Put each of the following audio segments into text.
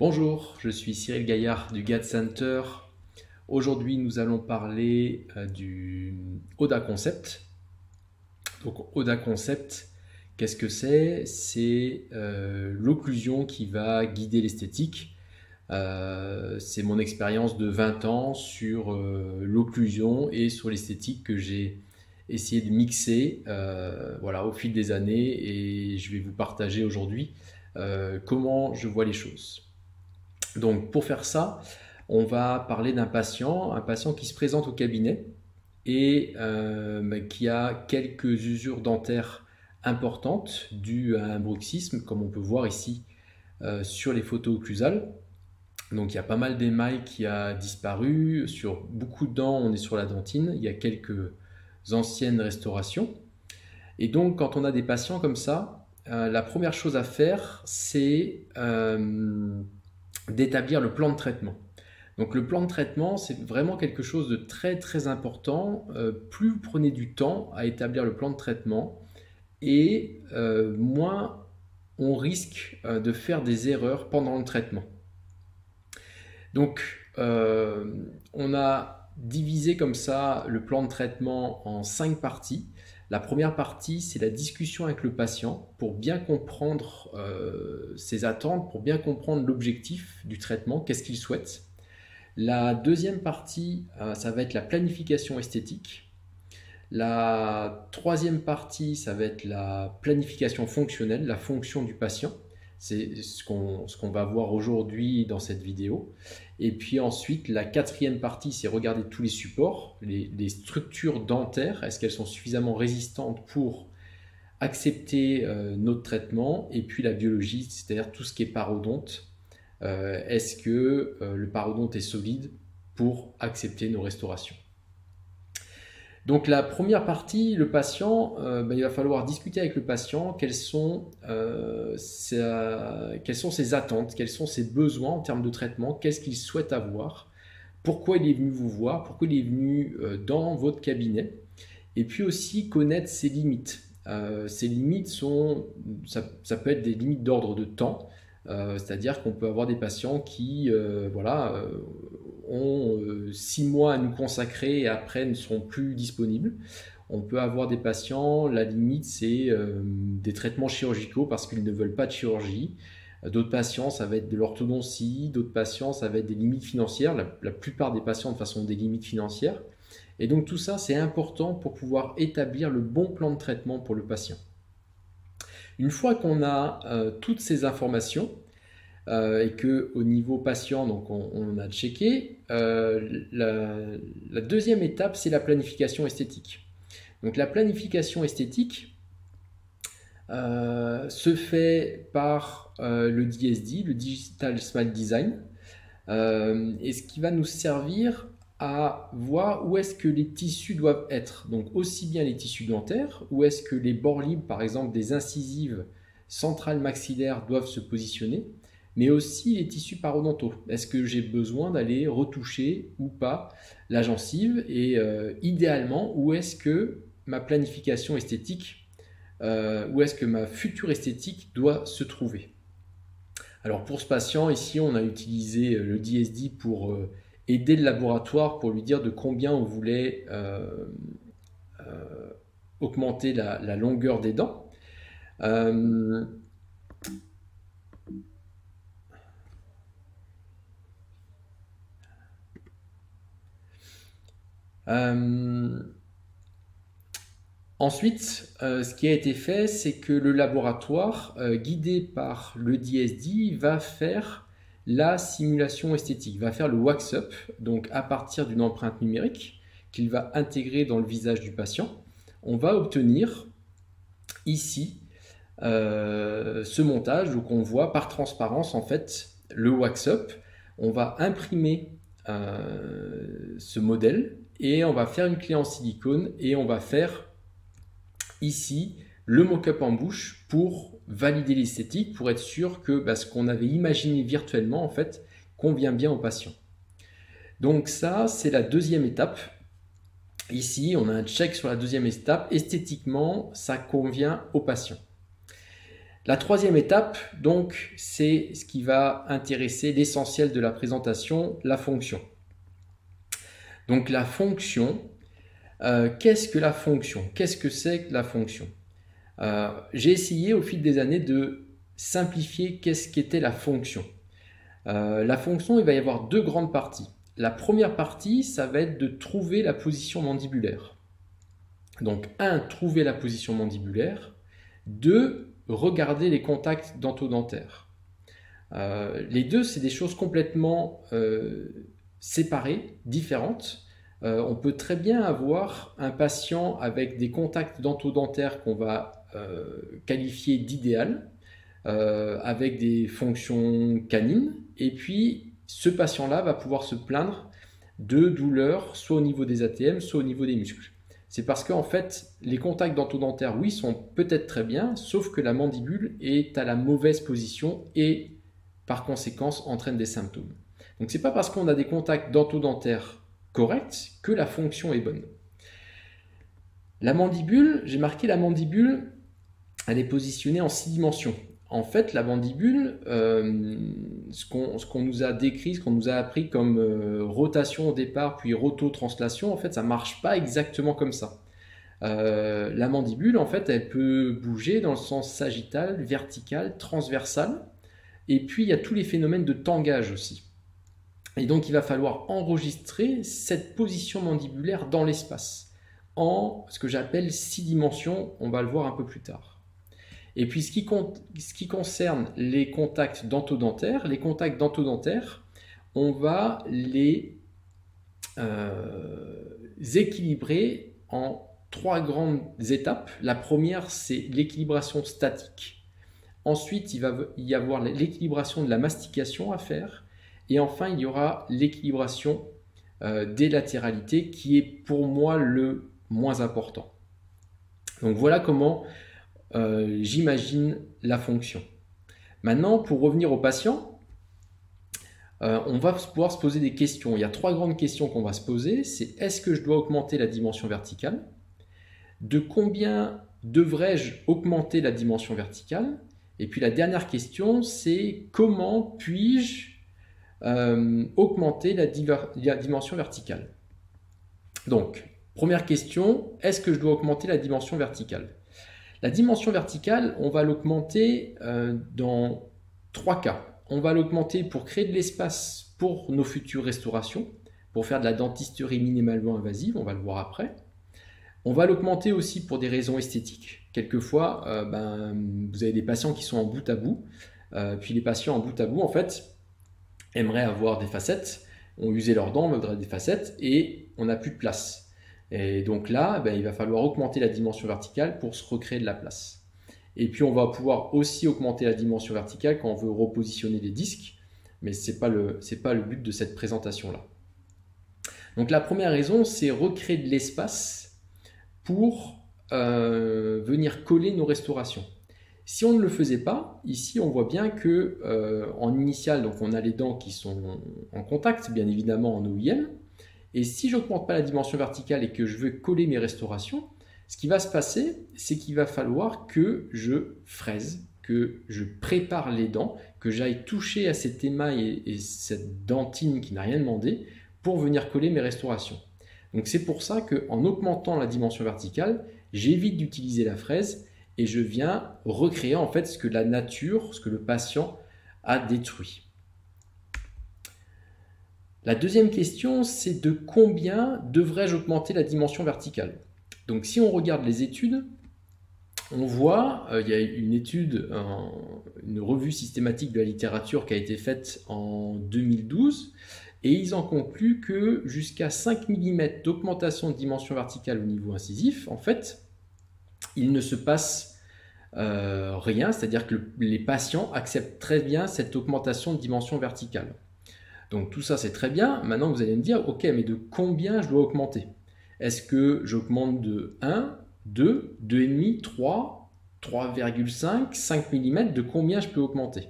Bonjour, je suis Cyril Gaillard du GAD Center. Aujourd'hui, nous allons parler du Oda Concept. Donc, Oda Concept, qu'est-ce que c'est? C'est l'occlusion qui va guider l'esthétique. C'est mon expérience de 20 ans sur l'occlusion et sur l'esthétique que j'ai essayé de mixer voilà, au fil des années, et je vais vous partager aujourd'hui comment je vois les choses. Donc pour faire ça, on va parler d'un patient, un patient qui se présente au cabinet et qui a quelques usures dentaires importantes dues à un bruxisme, comme on peut voir ici sur les photos occlusales. Donc il y a pas mal d'émail qui a disparu, sur beaucoup de dents on est sur la dentine, il y a quelques anciennes restaurations. Et donc quand on a des patients comme ça, la première chose à faire c'est d'établir le plan de traitement. Donc le plan de traitement, c'est vraiment quelque chose de très très important. Plus vous prenez du temps à établir le plan de traitement, et moins on risque de faire des erreurs pendant le traitement. Donc on a divisé comme ça le plan de traitement en 5 parties. La première partie, c'est la discussion avec le patient pour bien comprendre ses attentes, pour bien comprendre l'objectif du traitement, qu'est-ce qu'il souhaite. La deuxième partie, ça va être la planification esthétique. La troisième partie, ça va être la planification fonctionnelle, la fonction du patient. C'est ce qu'on va voir aujourd'hui dans cette vidéo. Et puis ensuite, la quatrième partie, c'est regarder tous les supports, les structures dentaires. Est-ce qu'elles sont suffisamment résistantes pour accepter notre traitement? Et puis la biologie, c'est-à-dire tout ce qui est parodonte. Est-ce que le parodonte est solide pour accepter nos restaurations? Donc la première partie, le patient, il va falloir discuter avec le patient quelles sont ses attentes, quels sont ses besoins en termes de traitement, qu'est-ce qu'il souhaite avoir, pourquoi il est venu vous voir, pourquoi il est venu dans votre cabinet, et puis aussi connaître ses limites. Ces limites ça peut être des limites d'ordre de temps, c'est-à-dire qu'on peut avoir des patients qui ont 6 mois à nous consacrer et après ne seront plus disponibles. On peut avoir des patients, la limite c'est des traitements chirurgicaux parce qu'ils ne veulent pas de chirurgie. D'autres patients, ça va être de l'orthodontie, d'autres patients, ça va être des limites financières. La plupart des patients, de toute façon, ont des limites financières. Et donc tout ça, c'est important pour pouvoir établir le bon plan de traitement pour le patient. Une fois qu'on a toutes ces informations, et qu'au niveau patient, donc on a checké, la deuxième étape, c'est la planification esthétique. Donc la planification esthétique se fait par le DSD, le Digital Smile Design, et ce qui va nous servir à voir où est-ce que les tissus doivent être. Donc aussi bien les tissus dentaires, où est-ce que les bords libres, par exemple des incisives centrales maxillaires, doivent se positionner, mais aussi les tissus parodontaux. Est-ce que j'ai besoin d'aller retoucher ou pas la gencive, et idéalement, où est-ce que ma planification esthétique, où est-ce que ma future esthétique doit se trouver. Alors pour ce patient, ici, on a utilisé le DSD pour aider le laboratoire, pour lui dire de combien on voulait augmenter la longueur des dents. Ensuite, ce qui a été fait, c'est que le laboratoire, guidé par le DSD, va faire la simulation esthétique, va faire le wax-up, donc à partir d'une empreinte numérique qu'il va intégrer dans le visage du patient. On va obtenir ici ce montage, donc on voit par transparence en fait le wax-up. On va imprimer ce modèle et on va faire une clé en silicone et on va faire ici le mock-up en bouche pour valider l'esthétique, pour être sûr que ce qu'on avait imaginé virtuellement en fait convient bien au patient. Donc ça, c'est la deuxième étape. Ici, on a un check sur la deuxième étape. Esthétiquement, ça convient au patient. La troisième étape, donc, c'est ce qui va intéresser l'essentiel de la présentation, la fonction. Donc la fonction, qu'est-ce que la fonction? Qu'est-ce que c'est que la fonction? J'ai essayé au fil des années de simplifier qu'est-ce qu'était la fonction. La fonction, il va y avoir deux grandes parties. La première partie, ça va être de trouver la position mandibulaire. Donc, 1, trouver la position mandibulaire. 2, regarder les contacts dentodentaires. Les deux, c'est des choses complètement séparées, différentes. On peut très bien avoir un patient avec des contacts dentodentaires qu'on va qualifier d'idéal, avec des fonctions canines, et puis ce patient-là va pouvoir se plaindre de douleurs, soit au niveau des ATM, soit au niveau des muscles. C'est parce qu'en fait, les contacts dentodentaires, oui, sont peut-être très bien, sauf que la mandibule est à la mauvaise position et par conséquent entraîne des symptômes. Donc c'est pas parce qu'on a des contacts dentodentaires corrects que la fonction est bonne. La mandibule, j'ai marqué la mandibule, elle est positionnée en 6 dimensions. En fait, la mandibule, ce qu'on nous a décrit, ce qu'on nous a appris comme rotation au départ, puis rototranslation, en fait, ça ne marche pas exactement comme ça. La mandibule, en fait, elle peut bouger dans le sens sagittal, vertical, transversal, et puis il y a tous les phénomènes de tangage aussi. Et donc, il va falloir enregistrer cette position mandibulaire dans l'espace, en ce que j'appelle 6 dimensions, on va le voir un peu plus tard. Et puis, ce qui concerne les contacts dentodentaires, on va les équilibrer en 3 grandes étapes. La première, c'est l'équilibration statique. Ensuite, il va y avoir l'équilibration de la mastication à faire. Et enfin, il y aura l'équilibration des latéralités qui est pour moi le moins important. Donc voilà comment j'imagine la fonction. Maintenant, pour revenir au patient, on va pouvoir se poser des questions. Il y a 3 grandes questions qu'on va se poser. C'est est-ce que je dois augmenter la dimension verticale? De combien devrais-je augmenter la dimension verticale? Et puis la dernière question, c'est comment puis-je augmenter la dimension verticale? Donc, première question, est-ce que je dois augmenter la dimension verticale? La dimension verticale, on va l'augmenter dans 3 cas. On va l'augmenter pour créer de l'espace pour nos futures restaurations, pour faire de la dentisterie minimalement invasive, on va le voir après. On va l'augmenter aussi pour des raisons esthétiques. Quelquefois, vous avez des patients qui sont en bout à bout, puis les patients en bout à bout, en fait, aimeraient avoir des facettes, ont usé leurs dents, voudraient des facettes, et on n'a plus de place. Et donc là, il va falloir augmenter la dimension verticale pour se recréer de la place. Et puis on va pouvoir aussi augmenter la dimension verticale quand on veut repositionner les disques, mais ce n'est pas le but de cette présentation-là. Donc la première raison, c'est recréer de l'espace pour venir coller nos restaurations. Si on ne le faisait pas, ici on voit bien que en initial, donc on a les dents qui sont en contact, bien évidemment en OIM. Et si je n'augmente pas la dimension verticale et que je veux coller mes restaurations, ce qui va se passer, c'est qu'il va falloir que je fraise, que je prépare les dents, que j'aille toucher à cet émail et cette dentine qui n'a rien demandé pour venir coller mes restaurations. Donc c'est pour ça qu'en augmentant la dimension verticale, j'évite d'utiliser la fraise et je viens recréer en fait ce que la nature, ce que le patient a détruit. La deuxième question, c'est de combien devrais-je augmenter la dimension verticale? Donc si on regarde les études, on voit, il y a une étude, une revue systématique de la littérature qui a été faite en 2012, et ils en concluent que jusqu'à 5 mm d'augmentation de dimension verticale au niveau incisif, en fait, il ne se passe rien, c'est-à-dire que les patients acceptent très bien cette augmentation de dimension verticale. Donc tout ça c'est très bien, maintenant vous allez me dire, ok, mais de combien je dois augmenter? Est-ce que j'augmente de 1, 2, 2,5, 3, 3,5, 5 mm, de combien je peux augmenter?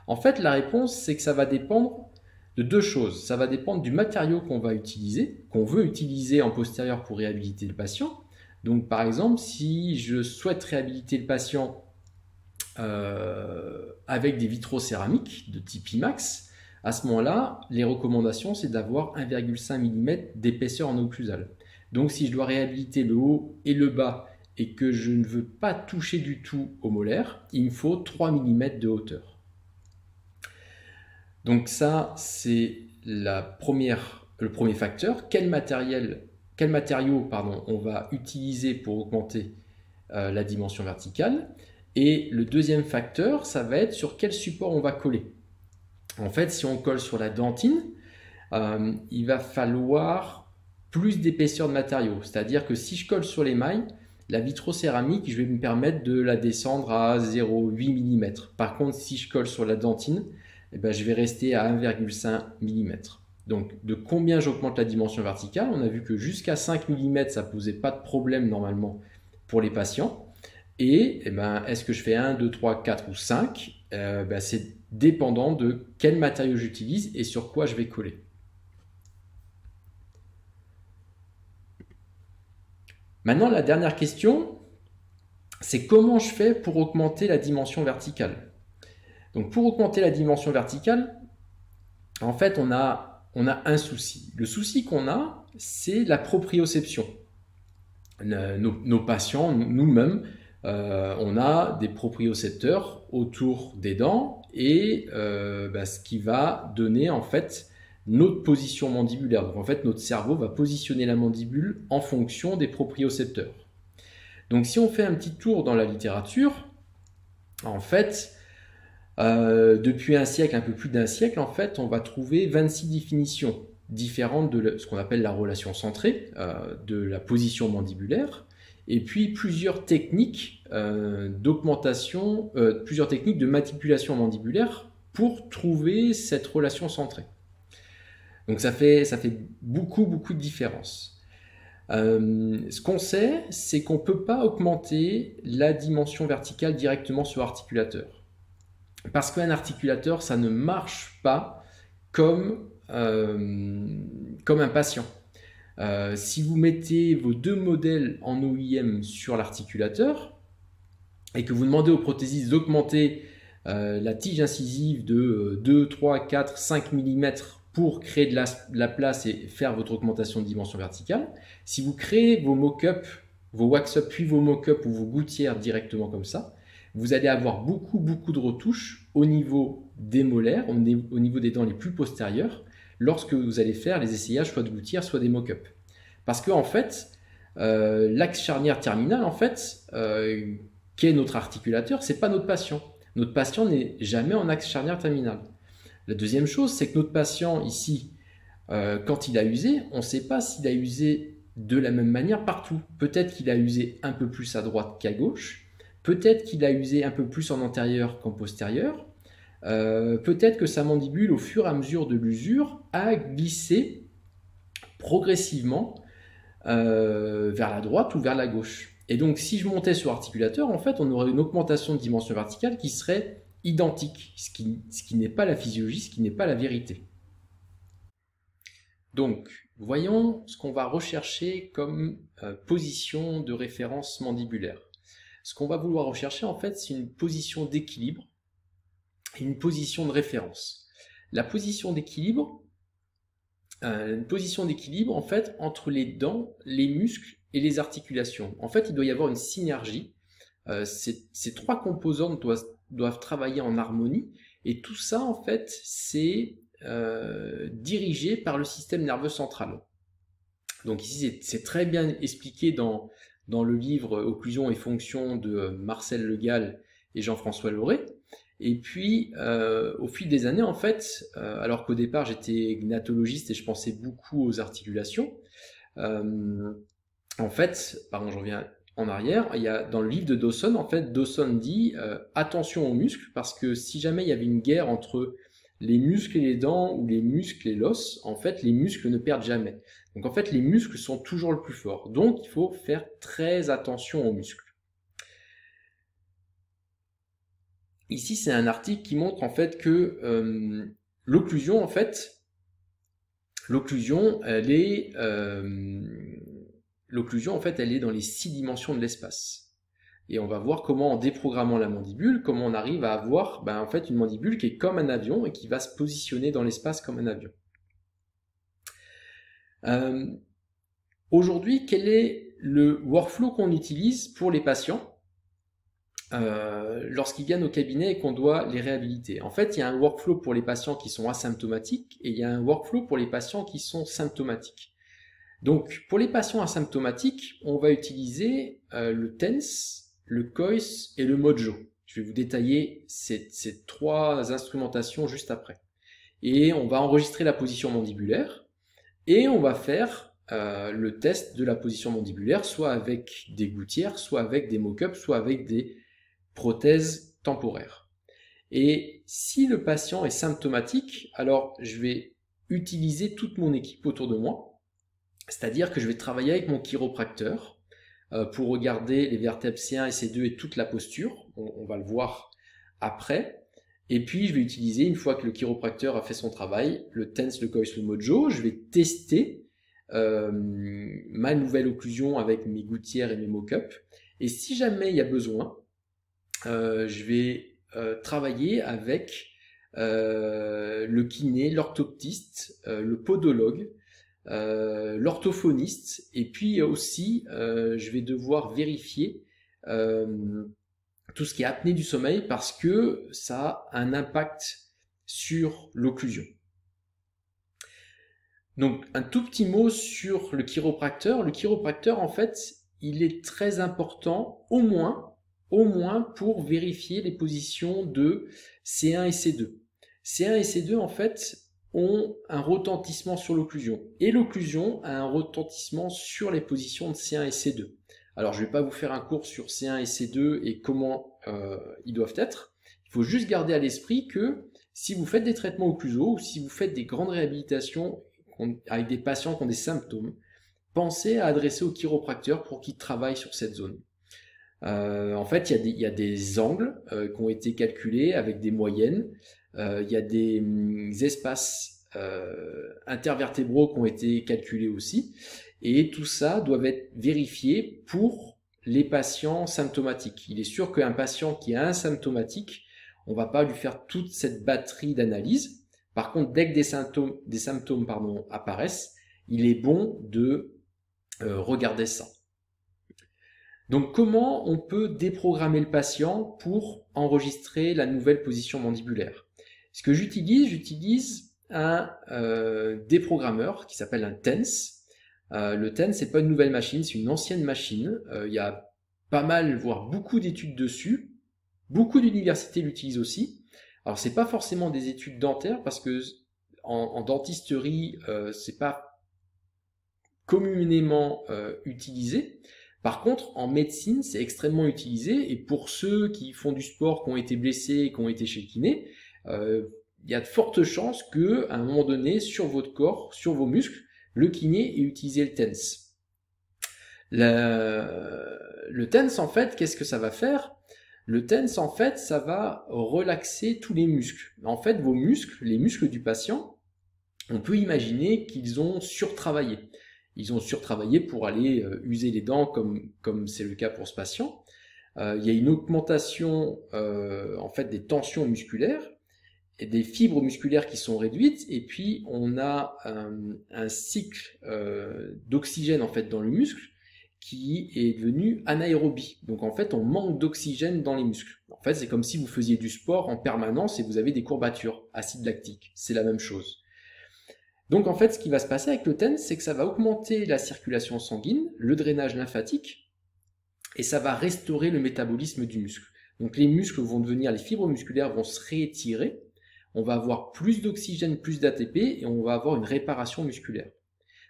En fait la réponse c'est que ça va dépendre de 2 choses. Ça va dépendre du matériau qu'on va utiliser, qu'on veut utiliser en postérieur pour réhabiliter le patient. Donc par exemple, si je souhaite réhabiliter le patient avec des vitraux céramiques de type IMAX, à ce moment-là, les recommandations, c'est d'avoir 1,5 mm d'épaisseur en occlusal. Donc si je dois réhabiliter le haut et le bas et que je ne veux pas toucher du tout au molaire, il me faut 3 mm de hauteur. Donc ça, c'est le premier facteur. Quel matériau on va utiliser pour augmenter la dimension verticale? Et le deuxième facteur, ça va être sur quel support on va coller. En fait, si on colle sur la dentine, il va falloir plus d'épaisseur de matériau. C'est-à-dire que si je colle sur l'émail, la vitrocéramique, je vais me permettre de la descendre à 0,8 mm. Par contre, si je colle sur la dentine, eh ben, je vais rester à 1,5 mm. Donc, de combien j'augmente la dimension verticale? On a vu que jusqu'à 5 mm, ça ne posait pas de problème normalement pour les patients. Et eh ben, est-ce que je fais 1, 2, 3, 4 ou 5? Ben, c'est dépendant de quel matériau j'utilise et sur quoi je vais coller. Maintenant, la dernière question, c'est comment je fais pour augmenter la dimension verticale? Donc, pour augmenter la dimension verticale, en fait, on a un souci. Le souci qu'on a, c'est la proprioception. Nos patients, nous-mêmes, on a des propriocepteurs autour des dents et ce qui va donner en fait notre position mandibulaire. Donc en fait, notre cerveau va positionner la mandibule en fonction des propriocepteurs. Donc si on fait un petit tour dans la littérature, en fait, depuis un siècle, un peu plus d'un siècle, en fait, on va trouver 26 définitions différentes de ce qu'on appelle la relation centrée, de la position mandibulaire, et puis plusieurs techniques d'augmentation, plusieurs techniques de manipulation mandibulaire pour trouver cette relation centrée. Donc ça fait beaucoup de différences. Ce qu'on sait, c'est qu'on ne peut pas augmenter la dimension verticale directement sur l'articulateur. Parce qu'un articulateur, ça ne marche pas comme un patient. Si vous mettez vos deux modèles en OIM sur l'articulateur et que vous demandez au prothésiste d'augmenter la tige incisive de 2, 3, 4, 5 mm pour créer de la place et faire votre augmentation de dimension verticale, si vous créez vos mock-up, vos wax-up puis vos mock-up ou vos gouttières directement comme ça, vous allez avoir beaucoup de retouches au niveau des molaires, au niveau des dents les plus postérieures, lorsque vous allez faire les essayages soit de gouttières, soit des mock-up. Parce que en fait, l'axe charnière terminal, en fait, qui est notre articulateur, c'est pas notre patient. Notre patient n'est jamais en axe charnière terminal. La deuxième chose, c'est que notre patient ici, quand il a usé, on ne sait pas s'il a usé de la même manière partout. Peut-être qu'il a usé un peu plus à droite qu'à gauche. Peut-être qu'il a usé un peu plus en antérieur qu'en postérieur. Peut-être que sa mandibule, au fur et à mesure de l'usure, a glissé progressivement vers la droite ou vers la gauche. Et donc, si je montais sur l'articulateur, en fait, on aurait une augmentation de dimension verticale qui serait identique, ce qui n'est pas la physiologie, ce qui n'est pas la vérité. Donc, voyons ce qu'on va rechercher comme position de référence mandibulaire. Ce qu'on va vouloir rechercher, en fait, c'est une position d'équilibre et une position de référence. La position d'équilibre, en fait, entre les dents, les muscles et les articulations. En fait, il doit y avoir une synergie. Ces trois composantes doivent travailler en harmonie. Et tout ça, en fait, c'est dirigé par le système nerveux central. Donc ici, c'est très bien expliqué dans le livre Occlusion et fonction de Marcel Le Gall et Jean-François Lauré. Et puis, au fil des années, en fait, alors qu'au départ, j'étais gnatologiste et je pensais beaucoup aux articulations, en fait, pardon, je reviens en arrière, il y a, dans le livre de Dawson, en fait, Dawson dit attention aux muscles, parce que si jamais il y avait une guerre entre les muscles et les dents ou les muscles et l'os, en fait, les muscles ne perdent jamais. Donc, en fait, les muscles sont toujours le plus fort. Donc, il faut faire très attention aux muscles. Ici, c'est un article qui montre en fait que l'occlusion, en fait, elle est dans les 6 dimensions de l'espace. Et on va voir comment, en déprogrammant la mandibule, comment on arrive à avoir en fait une mandibule qui est comme un avion et qui va se positionner dans l'espace comme un avion. Aujourd'hui, quel est le workflow qu'on utilise pour les patients lorsqu'ils viennent au cabinet et qu'on doit les réhabiliter? En fait, il y a un workflow pour les patients qui sont asymptomatiques et il y a un workflow pour les patients qui sont symptomatiques. Donc, pour les patients asymptomatiques, on va utiliser le TENS, le COIS et le MOJO. Je vais vous détailler ces 3 instrumentations juste après. Et on va enregistrer la position mandibulaire et on va faire le test de la position mandibulaire, soit avec des gouttières, soit avec des mock-ups, soit avec des prothèses temporaires. Et si le patient est symptomatique, alors je vais utiliser toute mon équipe autour de moi, c'est-à-dire que je vais travailler avec mon chiropracteur pour regarder les vertèbres C1 et C2 et toute la posture, on va le voir après. Et puis je vais utiliser, une fois que le chiropracteur a fait son travail, le TENS, le COIS, le MOJO, je vais tester ma nouvelle occlusion avec mes gouttières et mes mock-ups. Et si jamais il y a besoin, je vais travailler avec le kiné, l'orthoptiste, le podologue, l'orthophoniste, et puis aussi je vais devoir vérifier tout ce qui est apnée du sommeil parce que ça a un impact sur l'occlusion. Donc un tout petit mot sur le chiropracteur. Le chiropracteur, en fait, il est très important, au moins pour vérifier les positions de C1 et C2. C1 et C2, en fait, ont un retentissement sur l'occlusion. Et l'occlusion a un retentissement sur les positions de C1 et C2. Alors, je ne vais pas vous faire un cours sur C1 et C2 et comment ils doivent être. Il faut juste garder à l'esprit que si vous faites des traitements occlusaux ou si vous faites des grandes réhabilitations avec des patients qui ont des symptômes, pensez à adresser au chiropracteur pour qu'il travaille sur cette zone. En fait, il y a des angles qui ont été calculés avec des moyennes. Il y a des espaces intervertébraux qui ont été calculés aussi. Et tout ça doit être vérifié pour les patients symptomatiques. Il est sûr qu'un patient qui est asymptomatique, on ne va pas lui faire toute cette batterie d'analyse. Par contre, dès que des symptômes apparaissent, il est bon de regarder ça. Donc, comment on peut déprogrammer le patient pour enregistrer la nouvelle position mandibulaire? Ce que j'utilise un déprogrammeur qui s'appelle un TENS. Le TENS, c'est pas une nouvelle machine, c'est une ancienne machine. Il y a pas mal, voire beaucoup d'études dessus. Beaucoup d'universités l'utilisent aussi. Alors, c'est pas forcément des études dentaires parce que en dentisterie, c'est pas communément utilisé. Par contre, en médecine, c'est extrêmement utilisé. Et pour ceux qui font du sport, qui ont été blessés, qui ont été chez le kiné, il y a de fortes chances que, à un moment donné, sur votre corps, sur vos muscles, le kiné ait utilisé le TENS. Le TENS, en fait, qu'est-ce que ça va faire? Le TENS, en fait, ça va relaxer tous les muscles. En fait, vos muscles, les muscles du patient, on peut imaginer qu'ils ont surtravaillé. Ils ont surtravaillé pour aller user les dents comme c'est le cas pour ce patient. Il y a une augmentation en fait des tensions musculaires et des fibres musculaires qui sont réduites, et puis on a un cycle d'oxygène en fait dans le muscle qui est devenu anaérobie. Donc en fait, on manque d'oxygène dans les muscles. En fait, c'est comme si vous faisiez du sport en permanence et vous avez des courbatures, acide lactique. C'est la même chose. Donc en fait, ce qui va se passer avec le TENS, c'est que ça va augmenter la circulation sanguine, le drainage lymphatique, et ça va restaurer le métabolisme du muscle. Donc les muscles vont devenir, les fibres musculaires vont se réétirer, on va avoir plus d'oxygène, plus d'ATP, et on va avoir une réparation musculaire.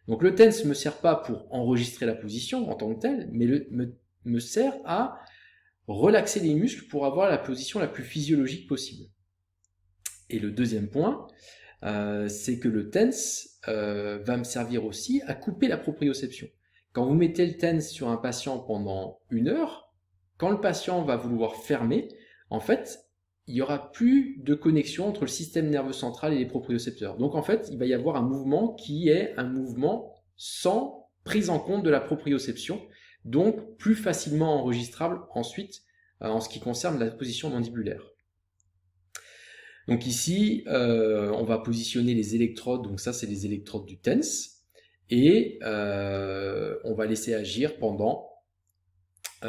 Donc le TENS ne me sert pas pour enregistrer la position en tant que telle, mais me sert à relaxer les muscles pour avoir la position la plus physiologique possible. Et le deuxième point, c'est que le TENS va me servir aussi à couper la proprioception. Quand vous mettez le TENS sur un patient pendant 1 heure, quand le patient va vouloir fermer, en fait, il n'y aura plus de connexion entre le système nerveux central et les propriocepteurs. Donc en fait, il va y avoir un mouvement qui est un mouvement sans prise en compte de la proprioception. donc plus facilement enregistrable ensuite en ce qui concerne la position mandibulaire. Donc ici, on va positionner les électrodes, donc ça c'est les électrodes du TENS, et on va laisser agir pendant 1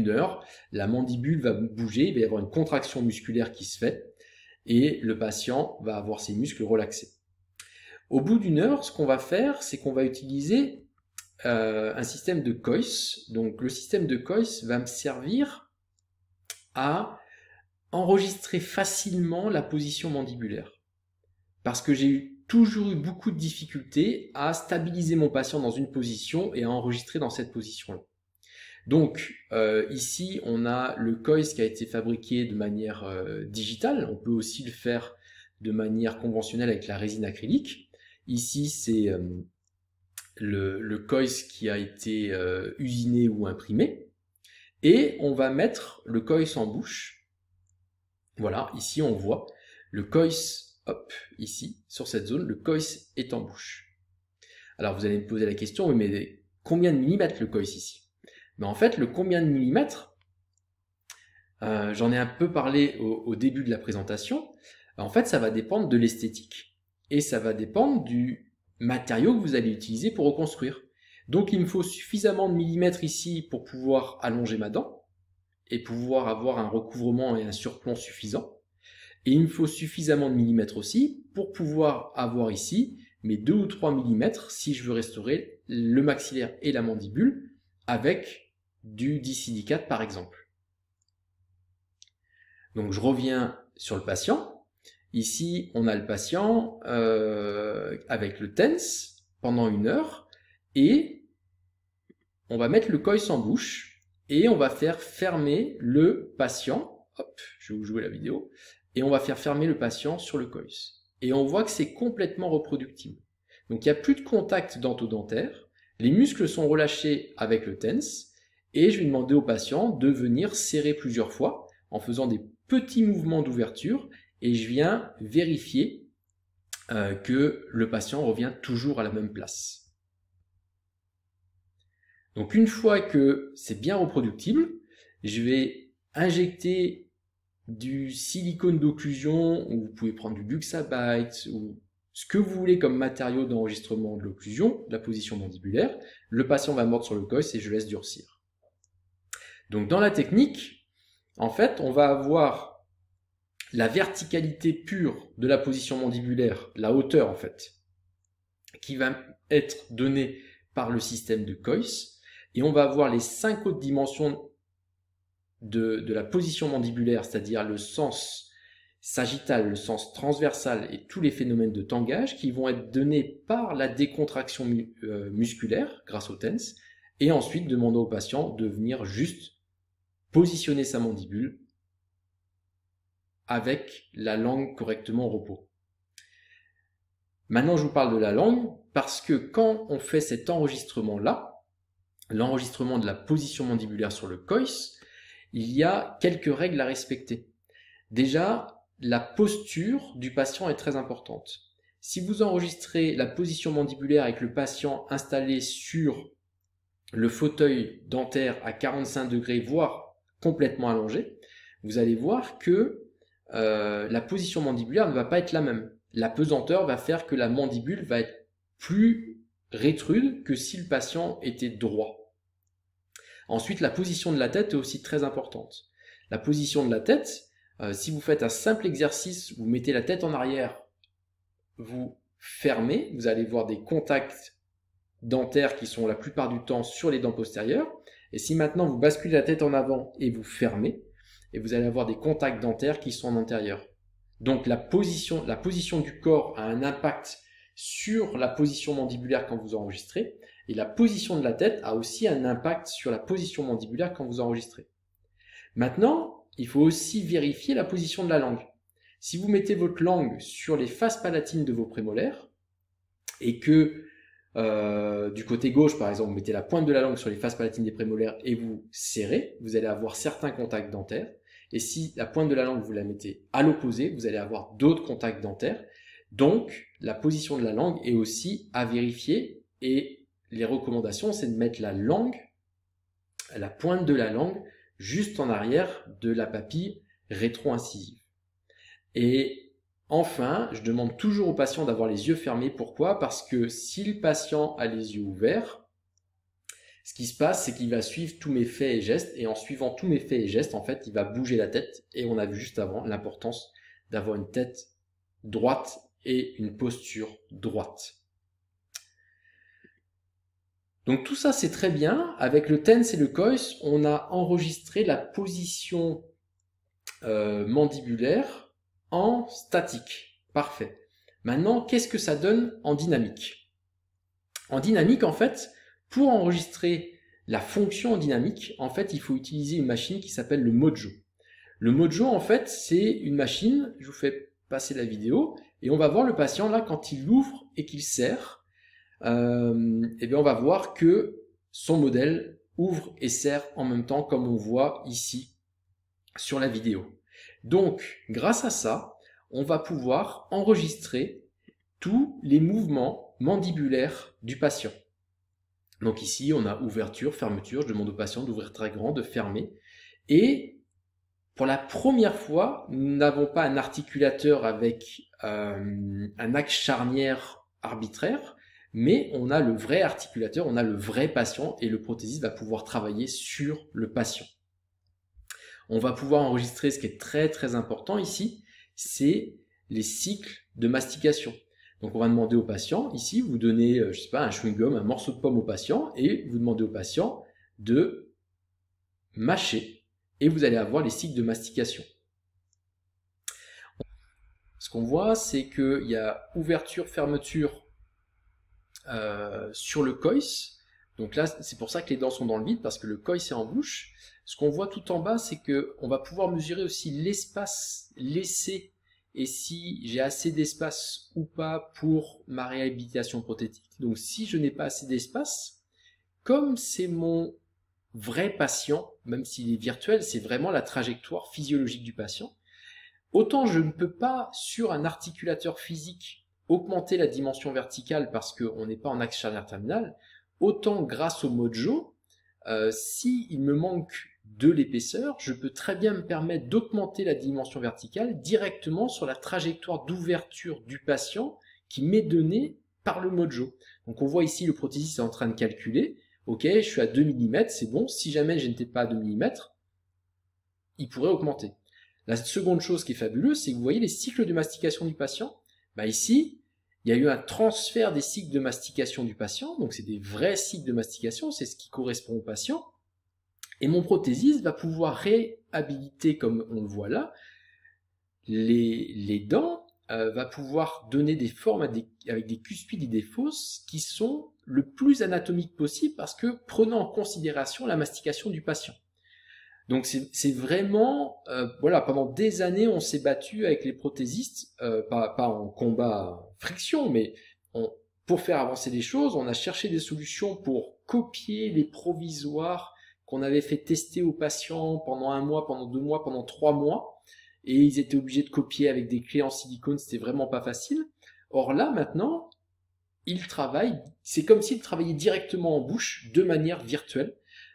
heure. La mandibule va bouger, il va y avoir une contraction musculaire qui se fait, et le patient va avoir ses muscles relaxés. Au bout d'1 heure, ce qu'on va faire, c'est qu'on va utiliser un système de Coyce. Donc le système de Coyce va me servir à enregistrer facilement la position mandibulaire. Parce que j'ai toujours eu beaucoup de difficultés à stabiliser mon patient dans une position et à enregistrer dans cette position-là. Donc ici, on a le Coyce qui a été fabriqué de manière digitale. On peut aussi le faire de manière conventionnelle avec la résine acrylique. Ici, c'est le Coyce qui a été usiné ou imprimé. Et on va mettre le Coyce en bouche. Voilà, ici on voit le Coyce, hop, ici, sur cette zone, le Coyce est en bouche. Alors vous allez me poser la question, oui, mais combien de millimètres le Coyce ici? Ben, en fait, le combien de millimètres, j'en ai un peu parlé au début de la présentation, en fait ça va dépendre de l'esthétique et ça va dépendre du matériau que vous allez utiliser pour reconstruire. Donc il me faut suffisamment de millimètres ici pour pouvoir allonger ma dent et pouvoir avoir un recouvrement et un surplomb suffisant. Et il me faut suffisamment de millimètres aussi pour pouvoir avoir ici mes 2 ou 3 millimètres si je veux restaurer le maxillaire et la mandibule avec du disilicate par exemple. Donc je reviens sur le patient. Ici, on a le patient avec le TENS pendant 1 heure et on va mettre le Coyce en bouche. Et on va faire fermer le patient, hop, je vais vous jouer la vidéo, et on va faire fermer le patient sur le Coyce. Et on voit que c'est complètement reproductible. Donc il n'y a plus de contact dento-dentaire, les muscles sont relâchés avec le TENS, et je vais demander au patient de venir serrer plusieurs fois en faisant des petits mouvements d'ouverture, et je viens vérifier que le patient revient toujours à la même place. Donc une fois que c'est bien reproductible, je vais injecter du silicone d'occlusion, ou vous pouvez prendre du Luxabite, ou ce que vous voulez comme matériau d'enregistrement de l'occlusion, de la position mandibulaire. Le patient va mordre sur le Coyce et je laisse durcir. Donc dans la technique, en fait, on va avoir la verticalité pure de la position mandibulaire, la hauteur en fait, qui va être donnée par le système de Coyce. Et on va avoir les 5 autres dimensions de la position mandibulaire, c'est-à-dire le sens sagittal, le sens transversal et tous les phénomènes de tangage qui vont être donnés par la décontraction musculaire grâce au TENS, et ensuite demander au patient de venir juste positionner sa mandibule avec la langue correctement au repos. Maintenant, je vous parle de la langue parce que quand on fait cet enregistrement-là, l'enregistrement de la position mandibulaire sur le Coyce, il y a quelques règles à respecter. Déjà, la posture du patient est très importante. Si vous enregistrez la position mandibulaire avec le patient installé sur le fauteuil dentaire à 45 degrés, voire complètement allongé, vous allez voir que la position mandibulaire ne va pas être la même. La pesanteur va faire que la mandibule va être plus rétrude que si le patient était droit. Ensuite, la position de la tête est aussi très importante. La position de la tête, si vous faites un simple exercice, vous mettez la tête en arrière, vous fermez, vous allez voir des contacts dentaires qui sont la plupart du temps sur les dents postérieures. Et si maintenant vous basculez la tête en avant et vous fermez, et vous allez avoir des contacts dentaires qui sont en antérieur. Donc la position du corps a un impact sur la position mandibulaire quand vous enregistrez, et la position de la tête a aussi un impact sur la position mandibulaire quand vous enregistrez. Maintenant, il faut aussi vérifier la position de la langue. Si vous mettez votre langue sur les faces palatines de vos prémolaires, et que du côté gauche, par exemple, vous mettez la pointe de la langue sur les faces palatines des prémolaires et vous serrez, vous allez avoir certains contacts dentaires. Et si la pointe de la langue, vous la mettez à l'opposé, vous allez avoir d'autres contacts dentaires. Donc, la position de la langue est aussi à vérifier et les recommandations, c'est de mettre la langue, la pointe de la langue, juste en arrière de la papille rétro-incisive. Et enfin, je demande toujours au patient d'avoir les yeux fermés. Pourquoi? Parce que si le patient a les yeux ouverts, ce qui se passe, c'est qu'il va suivre tous mes faits et gestes, et en suivant tous mes faits et gestes, en fait, il va bouger la tête, et on a vu juste avant l'importance d'avoir une tête droite et une posture droite. Donc tout ça, c'est très bien. Avec le TENS et le COIS, on a enregistré la position mandibulaire en statique. Parfait. Maintenant, qu'est-ce que ça donne en dynamique? En dynamique, en fait, pour enregistrer la fonction en dynamique, en fait, il faut utiliser une machine qui s'appelle le Mojo. Le Mojo, en fait, c'est une machine, je vous fais passer la vidéo, et on va voir le patient là quand il ouvre et qu'il serre. Et bien on va voir que son modèle ouvre et serre en même temps comme on voit ici sur la vidéo. Donc grâce à ça, on va pouvoir enregistrer tous les mouvements mandibulaires du patient. Donc ici on a ouverture, fermeture, je demande au patient d'ouvrir très grand, de fermer. Et pour la première fois, nous n'avons pas un articulateur avec un axe charnière arbitraire, mais on a le vrai articulateur, on a le vrai patient et le prothésiste va pouvoir travailler sur le patient. On va pouvoir enregistrer ce qui est très très important ici, c'est les cycles de mastication. Donc on va demander au patient, ici vous donnez, je sais pas, un chewing-gum, un morceau de pomme au patient et vous demandez au patient de mâcher et vous allez avoir les cycles de mastication. Ce qu'on voit, c'est qu'il y a ouverture, fermeture sur le COIS. Donc là, c'est pour ça que les dents sont dans le vide, parce que le COIS est en bouche. Ce qu'on voit tout en bas, c'est qu'on va pouvoir mesurer aussi l'espace laissé et si j'ai assez d'espace ou pas pour ma réhabilitation prothétique. Donc si je n'ai pas assez d'espace, comme c'est mon vrai patient, même s'il est virtuel, c'est vraiment la trajectoire physiologique du patient, autant je ne peux pas, sur un articulateur physique, augmenter la dimension verticale parce qu'on n'est pas en axe charnière terminal, autant grâce au Mojo, s'il me manque de l'épaisseur, je peux très bien me permettre d'augmenter la dimension verticale directement sur la trajectoire d'ouverture du patient qui m'est donnée par le Mojo. Donc on voit ici le prothésiste est en train de calculer, ok, je suis à 2 mm, c'est bon, si jamais je n'étais pas à 2 mm, il pourrait augmenter. La seconde chose qui est fabuleuse, c'est que vous voyez les cycles de mastication du patient. Bah ici, il y a eu un transfert des cycles de mastication du patient, donc c'est des vrais cycles de mastication, c'est ce qui correspond au patient. Et mon prothésiste va pouvoir réhabiliter, comme on le voit là, les dents, va pouvoir donner des formes avec des cuspides et des fosses qui sont le plus anatomiques possible parce que prenant en considération la mastication du patient. Donc c'est vraiment, voilà, pendant des années, on s'est battu avec les prothésistes, pas en combat friction, mais pour faire avancer les choses, on a cherché des solutions pour copier les provisoires qu'on avait fait tester aux patients pendant 1 mois, pendant 2 mois, pendant 3 mois, et ils étaient obligés de copier avec des clés en silicone, c'était vraiment pas facile. Or là, maintenant, ils travaillent, c'est comme s'ils travaillaient directement en bouche, de manière virtuelle.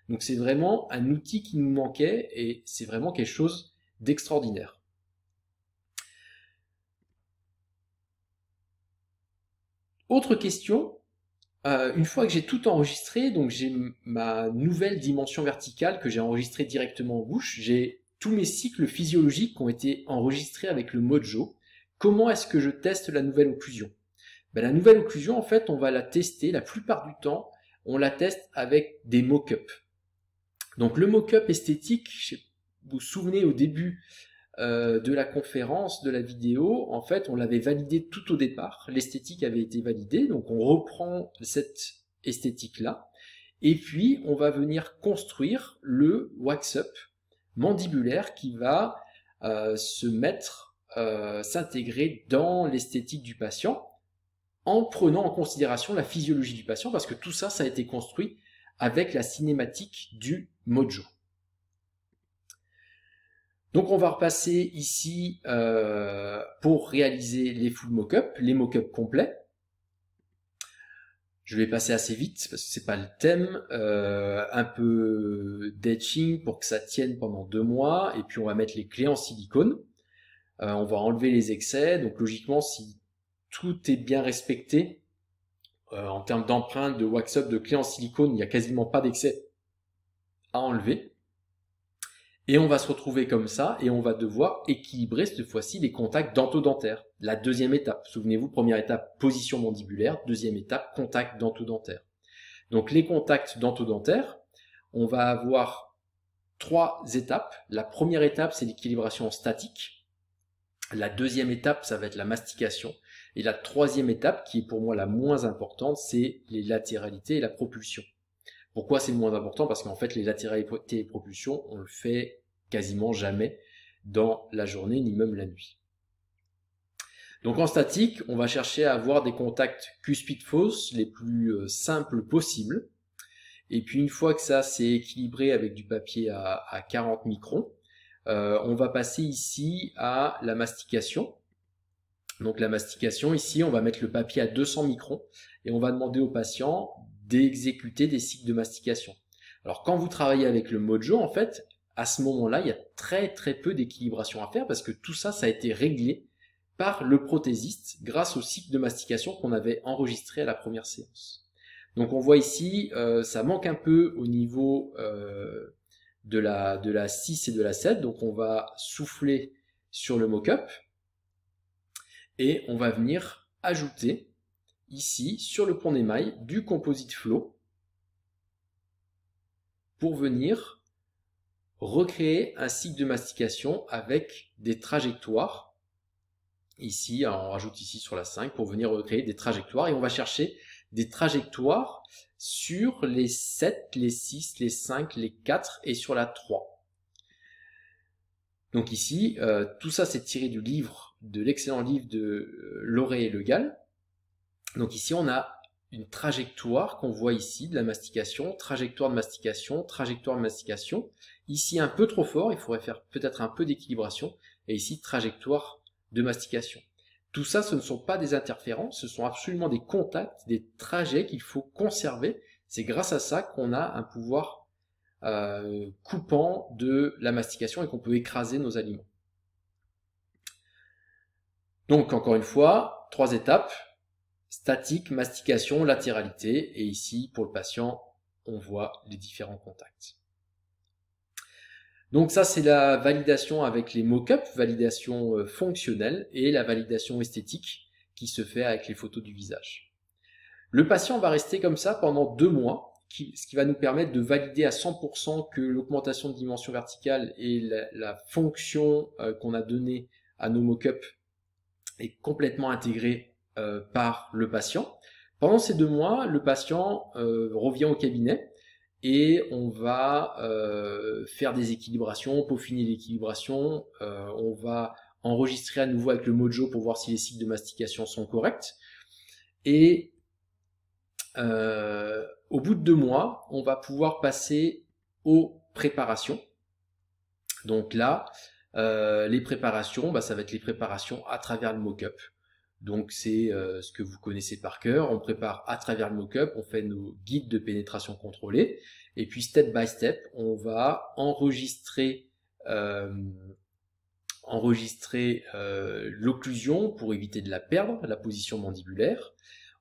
Donc c'est vraiment un outil qui nous manquait et c'est vraiment quelque chose d'extraordinaire. Autre question, une fois que j'ai tout enregistré, donc j'ai ma nouvelle dimension verticale que j'ai enregistrée directement en bouche, j'ai tous mes cycles physiologiques qui ont été enregistrés avec le Mojo. Comment est-ce que je teste la nouvelle occlusion? Ben, la nouvelle occlusion, en fait, on va la tester, la plupart du temps, on la teste avec des mock-ups. Donc le mock-up esthétique, vous vous souvenez au début de la conférence, de la vidéo, en fait on l'avait validé tout au départ, l'esthétique avait été validée, donc on reprend cette esthétique-là, et puis on va venir construire le wax-up mandibulaire qui va se mettre, s'intégrer dans l'esthétique du patient, en prenant en considération la physiologie du patient, parce que tout ça, ça a été construit avec la cinématique du Mojo. Donc on va repasser ici pour réaliser les full mock-up, les mock-up complets. Je vais passer assez vite parce que c'est pas le thème. Un peu d'etching pour que ça tienne pendant 2 mois. Et puis on va mettre les clés en silicone. On va enlever les excès. Donc logiquement, si tout est bien respecté, en termes d'empreinte, de wax-up, de clés en silicone, il n'y a quasiment pas d'excès à enlever. Et on va se retrouver comme ça et on va devoir équilibrer cette fois-ci les contacts dento-dentaires. La deuxième étape. Souvenez-vous, première étape, position mandibulaire. Deuxième étape, contact dento-dentaire. Donc les contacts dento-dentaires, on va avoir 3 étapes. La première étape, c'est l'équilibration statique. La deuxième étape, ça va être la mastication. Et la troisième étape, qui est pour moi la moins importante, c'est les latéralités et la propulsion. Pourquoi c'est le moins important? Parce qu'en fait, les latéralités et propulsion, on le fait quasiment jamais dans la journée, ni même la nuit. Donc en statique, on va chercher à avoir des contacts cuspide-fosse les plus simples possibles. Et puis une fois que ça c'est équilibré avec du papier à 40 microns, on va passer ici à la mastication. Donc la mastication, ici, on va mettre le papier à 200 microns et on va demander au patient d'exécuter des cycles de mastication. Alors quand vous travaillez avec le Mojo, en fait, à ce moment-là, il y a très peu d'équilibration à faire parce que tout ça, ça a été réglé par le prothésiste grâce au cycle de mastication qu'on avait enregistré à la première séance. Donc on voit ici, ça manque un peu au niveau de la 6 et de la 7, donc on va souffler sur le mock-up et on va venir ajouter ici, sur le pont d'émail, du composite flow pour venir recréer un cycle de mastication avec des trajectoires. Ici, on rajoute ici sur la 5 pour venir recréer des trajectoires et on va chercher des trajectoires sur les 7, les 6, les 5, les 4 et sur la 3. Donc ici, tout ça c'est tiré du livre, de l'excellent livre de Loré et Le Gall. Donc ici, on a une trajectoire qu'on voit ici de la mastication, trajectoire de mastication, trajectoire de mastication. Ici, un peu trop fort, il faudrait faire peut-être un peu d'équilibration. Et ici, trajectoire de mastication. Tout ça, ce ne sont pas des interférences, ce sont absolument des contacts, des trajets qu'il faut conserver. C'est grâce à ça qu'on a un pouvoir coupant de la mastication et qu'on peut écraser nos aliments. Donc, encore une fois, 3 étapes. Statique, mastication, latéralité, et ici, pour le patient, on voit les différents contacts. Donc ça, c'est la validation avec les mock-ups, validation fonctionnelle, et la validation esthétique qui se fait avec les photos du visage. Le patient va rester comme ça pendant 2 mois, ce qui va nous permettre de valider à 100% que l'augmentation de dimension verticale et la fonction qu'on a donnée à nos mock-ups est complètement intégrée par le patient. Pendant ces 2 mois, le patient revient au cabinet et on va faire des équilibrations, peaufiner l'équilibration, on va enregistrer à nouveau avec le Mojo pour voir si les cycles de mastication sont corrects. Et au bout de 2 mois, on va pouvoir passer aux préparations. Donc là, les préparations, ça va être les préparations à travers le mock-up. Donc c'est ce que vous connaissez par cœur, on prépare à travers le mock-up, on fait nos guides de pénétration contrôlée, et puis step by step, on va enregistrer l'occlusion pour éviter de la perdre, la position mandibulaire.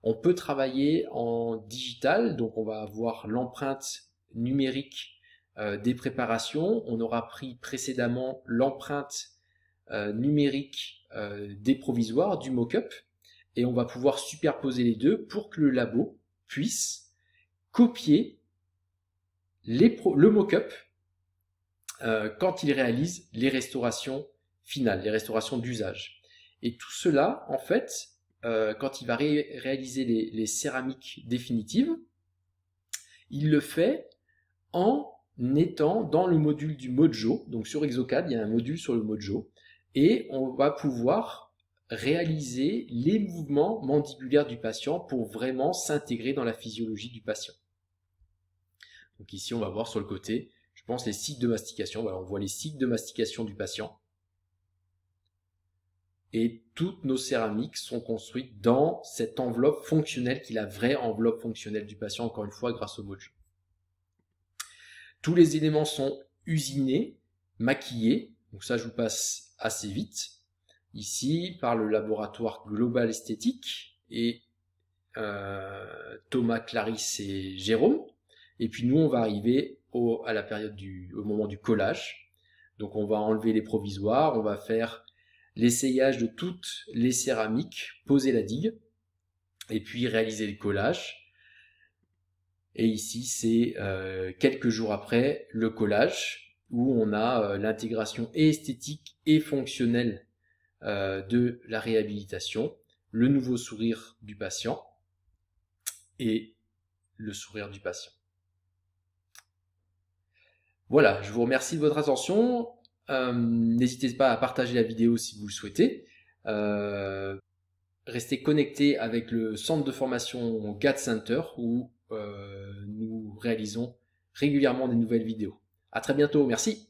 On peut travailler en digital, donc on va avoir l'empreinte numérique des préparations, on aura pris précédemment l'empreinte numérique des provisoires, du mock-up, et on va pouvoir superposer les deux pour que le labo puisse copier le mock-up quand il réalise les restaurations finales, les restaurations d'usage. Et tout cela, en fait, quand il va réaliser les céramiques définitives, il le fait en étant dans le module du Mojo. Donc sur Exocad, il y a un module sur le Mojo, et on va pouvoir réaliser les mouvements mandibulaires du patient pour vraiment s'intégrer dans la physiologie du patient. Donc ici, on va voir sur le côté, je pense, les cycles de mastication. Voilà, on voit les cycles de mastication du patient. et toutes nos céramiques sont construites dans cette enveloppe fonctionnelle qui est la vraie enveloppe fonctionnelle du patient, encore une fois grâce au Mojo. Tous les éléments sont usinés, maquillés, donc ça je vous passe assez vite, ici par le laboratoire Global Esthétique et Thomas, Clarisse et Jérôme. Et puis nous on va arriver à la période au moment du collage. Donc on va enlever les provisoires, on va faire l'essayage de toutes les céramiques, poser la digue, et puis réaliser le collage. Et ici, c'est quelques jours après le collage, où on a l'intégration esthétique et fonctionnelle de la réhabilitation, le nouveau sourire du patient et le sourire du patient. Voilà, je vous remercie de votre attention. N'hésitez pas à partager la vidéo si vous le souhaitez. Restez connectés avec le centre de formation GAD Center où nous réalisons régulièrement des nouvelles vidéos. À très bientôt, merci.